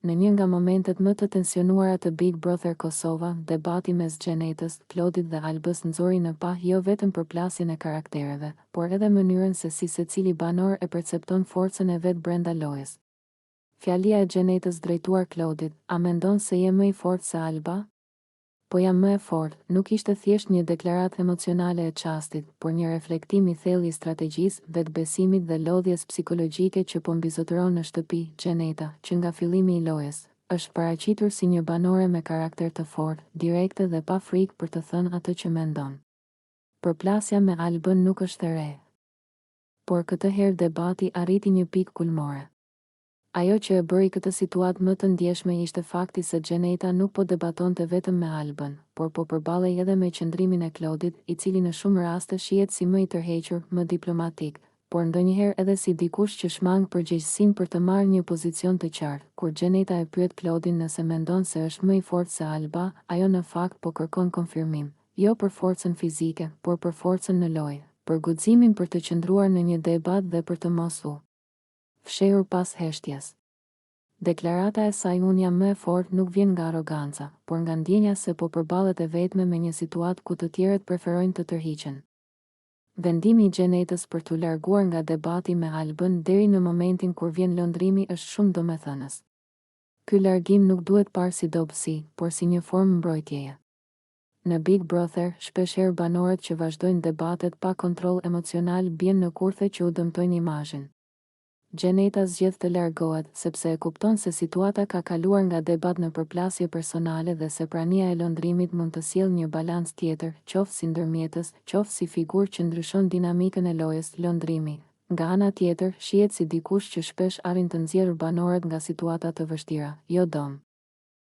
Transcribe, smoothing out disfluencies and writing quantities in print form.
Në një nga momentet më të tensionuara të Big Brother Kosova, debati mes Xhenetës, Klodit dhe Albës nxori në pa jo vetëm përplasjen e karaktereve, por edhe mënyrën se si secili banor e percepton forcën e vet brenda lojës. Fjalia e Xhenetës drejtuar Klodit: "A mendon se je më i fortë se Alba?" "Po jam më e fortë", nuk ishte thjesht një deklaratë emocionale e çastit, por një reflektim i thellë i strategjisë, vetbesimit dhe lodhjes psikologjike që po mbizotëron në shtëpi. Xheneta, që nga fillimi i lojës është paraqitur si një banore me karakter të fortë, direkte dhe pa frikë për të thënë atë që mendon. Përplasja me Albën nuk është e re, por këtë herë debati arriti një pikë kulmore. Ajo që e bëri këtë situatë më të ndjeshme ishte fakti se Xheneta nuk po debatonte vetëm me Albën, por po përballej edhe me qëndrimin e Klodit, i cili në shumë raste shihet si më i tërhequr, më diplomatik, por ndonjëherë edhe si dikush që shmang përgjegjësinë për të marrë një pozicion të qartë. Kur Xheneta e pyet Klodin nëse mendon se është më i fortë se Alba, ajo në fakt po kërkon konfirmim, jo për forcën fizike, por për forcën në lojë, për guximin për të qëndruar në një debat dhe për të mos u fshehur pas heshtjes. Deklarata e saj "unë jam më e fortë" nuk vjen nga arroganca, por nga ndjenja se po përballet e vetme me një situatë ku të tjerët preferojnë të tërhiqen. Vendimi i Xhenetës për t'u larguar nga debati me Albën deri në momentin kur vjen lëndrimi është shumë domethënës. Ky largim nuk duhet parë si dobësi, por si një formë mbrojtjeje. Në Big Brother, shpeshherë banorët që vazhdojnë debatet pa kontroll emocional bien në kurthe që u dëmtojnë imazhin. Xheneta zgjedh të largohet sepse e kupton se situata ka kaluar nga debat në përplasje personale dhe se prania e lëndrimit mund të sjellë një balans tjetër, qoftë si ndërmjetës, qoftë si figurë që ndryshon dinamikën e lojës. Lëndrimi, nga ana tjetër, shihet si dikush që shpesh arrin të nxjerrë banorët nga situata të vështira, jo dëm.